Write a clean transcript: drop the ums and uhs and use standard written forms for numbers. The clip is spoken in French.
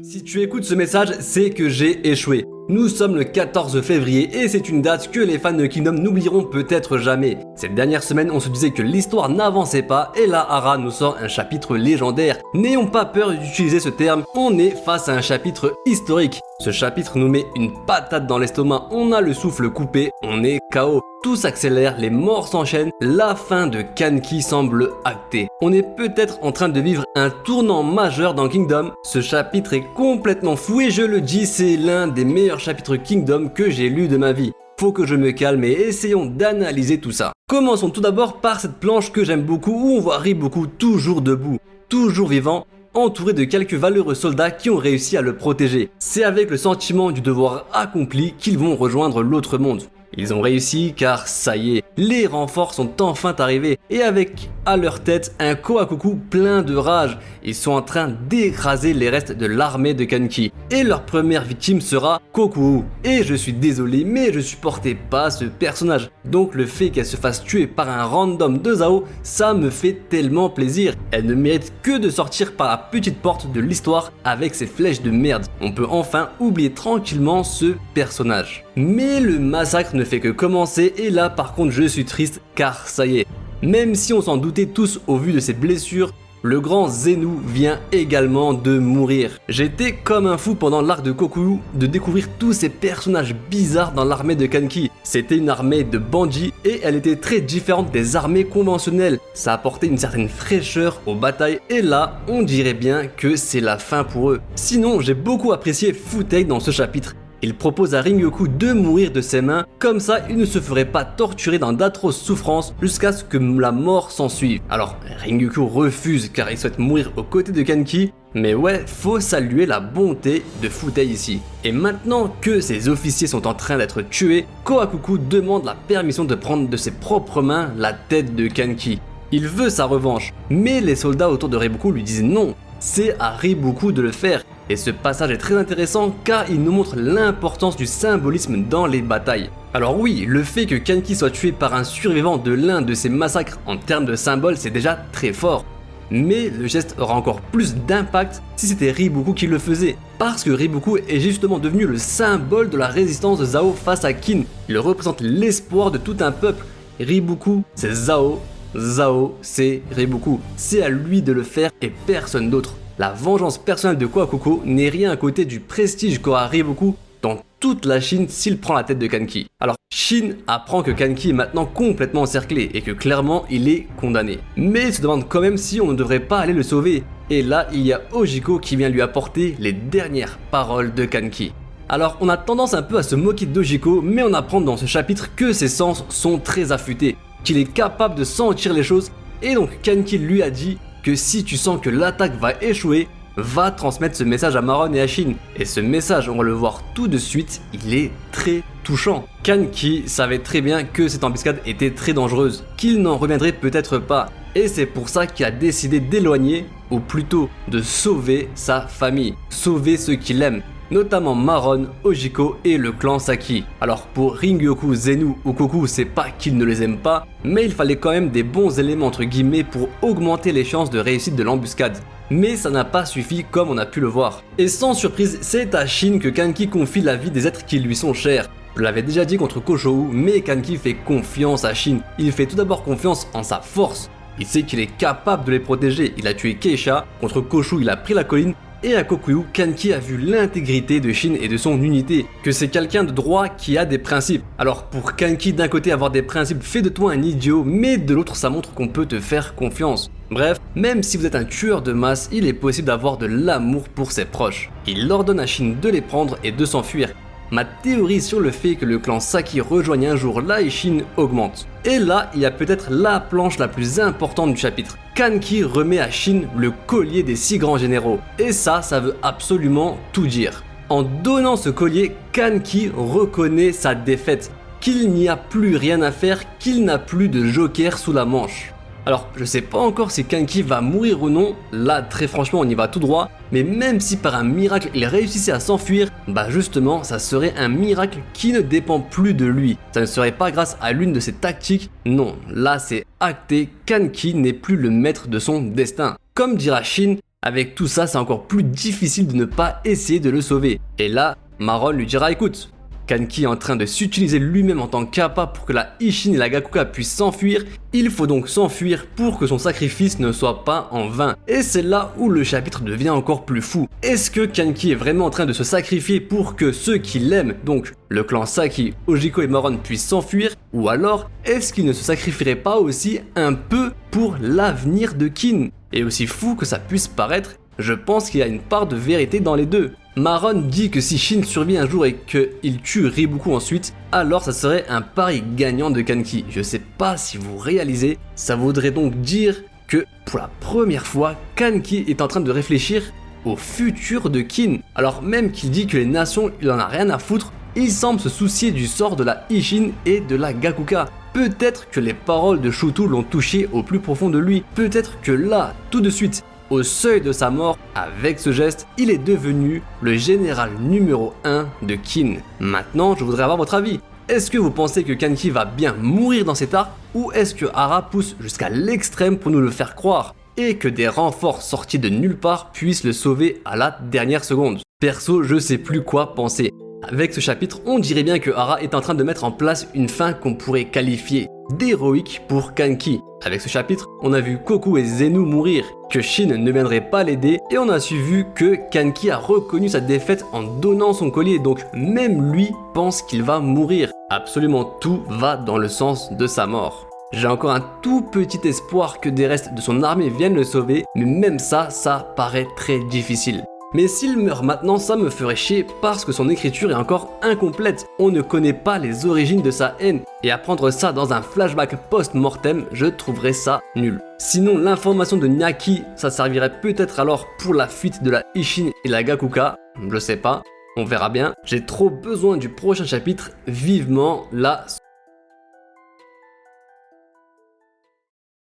Si tu écoutes ce message, c'est que j'ai échoué. Nous sommes le 14 février et c'est une date que les fans de Kingdom n'oublieront peut-être jamais. Cette dernière semaine, on se disait que l'histoire n'avançait pas et là, Ara nous sort un chapitre légendaire. N'ayons pas peur d'utiliser ce terme, on est face à un chapitre historique. Ce chapitre nous met une patate dans l'estomac, on a le souffle coupé, on est KO. Tout s'accélère, les morts s'enchaînent, la fin de Kanki semble actée. On est peut-être en train de vivre un tournant majeur dans Kingdom. Ce chapitre est complètement fou et je le dis, c'est l'un des meilleurs chapitres Kingdom que j'ai lu de ma vie. Faut que je me calme et essayons d'analyser tout ça. Commençons tout d'abord par cette planche que j'aime beaucoup où on voit Riboku toujours debout, toujours vivant, entouré de quelques valeureux soldats qui ont réussi à le protéger. C'est avec le sentiment du devoir accompli qu'ils vont rejoindre l'autre monde. Ils ont réussi car ça y est, les renforts sont enfin arrivés et avec à leur tête un Kohakuku plein de rage. Ils sont en train d'écraser les restes de l'armée de Kanki et leur première victime sera Kokuou. Et je suis désolé mais je supportais pas ce personnage. Donc le fait qu'elle se fasse tuer par un random de Zao, ça me fait tellement plaisir. Elle ne mérite que de sortir par la petite porte de l'histoire avec ses flèches de merde. On peut enfin oublier tranquillement ce personnage. Mais le massacre ne fait que commencer et là par contre je suis triste car ça y est. Même si on s'en doutait tous au vu de ses blessures, le grand Zenou vient également de mourir. J'étais comme un fou pendant l'arc de Kokuou de découvrir tous ces personnages bizarres dans l'armée de Kanki. C'était une armée de bandits et elle était très différente des armées conventionnelles. Ça apportait une certaine fraîcheur aux batailles et là, on dirait bien que c'est la fin pour eux. Sinon, j'ai beaucoup apprécié Futei dans ce chapitre. Il propose à Ringyoku de mourir de ses mains, comme ça il ne se ferait pas torturer dans d'atroces souffrances jusqu'à ce que la mort s'ensuive. Alors Ringyoku refuse car il souhaite mourir aux côtés de Kanki, mais ouais, faut saluer la bonté de Futei ici. Et maintenant que ses officiers sont en train d'être tués, Kohakuku demande la permission de prendre de ses propres mains la tête de Kanki. Il veut sa revanche, mais les soldats autour de Riboku lui disent non, c'est à Riboku de le faire. Et ce passage est très intéressant car il nous montre l'importance du symbolisme dans les batailles. Alors oui, le fait que Kanki soit tué par un survivant de l'un de ces massacres en termes de symbole, c'est déjà très fort. Mais le geste aura encore plus d'impact si c'était Riboku qui le faisait. Parce que Riboku est justement devenu le symbole de la résistance de Zao face à Kin. Il représente l'espoir de tout un peuple. Riboku, c'est Zao. Zao, c'est Riboku. C'est à lui de le faire et personne d'autre. La vengeance personnelle de Kohakuku n'est rien à côté du prestige qu'aura Riboku dans toute la Chine s'il prend la tête de Kanki. Alors Shin apprend que Kanki est maintenant complètement encerclé et que clairement il est condamné. Mais il se demande quand même si on ne devrait pas aller le sauver. Et là il y a Ojiko qui vient lui apporter les dernières paroles de Kanki. Alors on a tendance un peu à se moquer d'Ojiko, mais on apprend dans ce chapitre que ses sens sont très affûtés, qu'il est capable de sentir les choses et donc Kanki lui a dit que si tu sens que l'attaque va échouer, va transmettre ce message à Maron et à Shin. Et ce message, on va le voir tout de suite, il est très touchant. Kanki savait très bien que cette embuscade était très dangereuse, qu'il n'en reviendrait peut-être pas. Et c'est pour ça qu'il a décidé d'éloigner, ou plutôt de sauver sa famille, sauver ceux qu'il aime. Notamment Maron, Ojiko et le clan Saki. Alors pour Ringyoku, Zenou ou Koku, c'est pas qu'ils ne les aiment pas, mais il fallait quand même des bons éléments entre guillemets pour augmenter les chances de réussite de l'embuscade. Mais ça n'a pas suffi comme on a pu le voir. Et sans surprise, c'est à Shin que Kanki confie la vie des êtres qui lui sont chers. Je l'avais déjà dit contre Koshou, mais Kanki fait confiance à Shin. Il fait tout d'abord confiance en sa force. Il sait qu'il est capable de les protéger. Il a tué Keisha, contre Koshou il a pris la colline. Et à Kokuyu, Kanki a vu l'intégrité de Shin et de son unité, que c'est quelqu'un de droit qui a des principes. Alors pour Kanki d'un côté avoir des principes fait de toi un idiot, mais de l'autre ça montre qu'on peut te faire confiance. Bref, même si vous êtes un tueur de masse, il est possible d'avoir de l'amour pour ses proches. Il ordonne à Shin de les prendre et de s'enfuir. Ma théorie sur le fait que le clan Saki rejoigne un jour Lai et Shin augmente. Et là, il y a peut-être la planche la plus importante du chapitre. Kanki remet à Shin le collier des 6 grands généraux. Et ça veut absolument tout dire. En donnant ce collier, Kanki reconnaît sa défaite, qu'il n'y a plus rien à faire, qu'il n'a plus de joker sous la manche. Alors, je sais pas encore si Kanki va mourir ou non, là très franchement on y va tout droit, mais même si par un miracle il réussissait à s'enfuir, bah justement ça serait un miracle qui ne dépend plus de lui. Ça ne serait pas grâce à l'une de ses tactiques, non, là c'est acté, Kanki n'est plus le maître de son destin. Comme dira Shin, Avec tout ça, c'est encore plus difficile de ne pas essayer de le sauver. Et là, Maron lui dira écoute, Kanki est en train de s'utiliser lui-même en tant qu'appa pour que la Isshin et la Gakuka puissent s'enfuir, il faut donc s'enfuir pour que son sacrifice ne soit pas en vain. Et c'est là où le chapitre devient encore plus fou. Est-ce que Kanki est vraiment en train de se sacrifier pour que ceux qui l'aiment, donc le clan Saki, Ojiko et Maron puissent s'enfuir, ou alors est-ce qu'il ne se sacrifierait pas aussi un peu pour l'avenir de Kin? Et aussi fou que ça puisse paraître, je pense qu'il y a une part de vérité dans les deux. Maron dit que si Shin survit un jour et qu'il tue Riboku ensuite, alors ça serait un pari gagnant de Kanki. Je sais pas si vous réalisez, ça voudrait donc dire que pour la première fois, Kanki est en train de réfléchir au futur de Kin. Alors même qu'il dit que les nations, il en a rien à foutre, il semble se soucier du sort de la Isshin et de la Gakuka. Peut-être que les paroles de Shutu l'ont touché au plus profond de lui, peut-être que là, tout de suite, au seuil de sa mort, avec ce geste, il est devenu le général numéro 1 de Kin. Maintenant, je voudrais avoir votre avis. Est-ce que vous pensez que Kanki va bien mourir dans cet arc, ou est-ce que Hara pousse jusqu'à l'extrême pour nous le faire croire, et que des renforts sortis de nulle part puissent le sauver à la dernière seconde? Perso, je sais plus quoi penser. Avec ce chapitre, on dirait bien que Hara est en train de mettre en place une fin qu'on pourrait qualifier d'héroïque pour Kanki. Avec ce chapitre, on a vu Koku et Zenu mourir, que Shin ne viendrait pas l'aider, et on a su vu que Kanki a reconnu sa défaite en donnant son collier, donc même lui pense qu'il va mourir. Absolument tout va dans le sens de sa mort. J'ai encore un tout petit espoir que des restes de son armée viennent le sauver, mais même ça paraît très difficile. Mais s'il meurt maintenant, ça me ferait chier parce que son écriture est encore incomplète. On ne connaît pas les origines de sa haine. Et apprendre ça dans un flashback post-mortem, je trouverais ça nul. Sinon, l'information de Nyaki, ça servirait peut-être alors pour la fuite de la Isshin et la Gakuka. Je sais pas, on verra bien. J'ai trop besoin du prochain chapitre, vivement la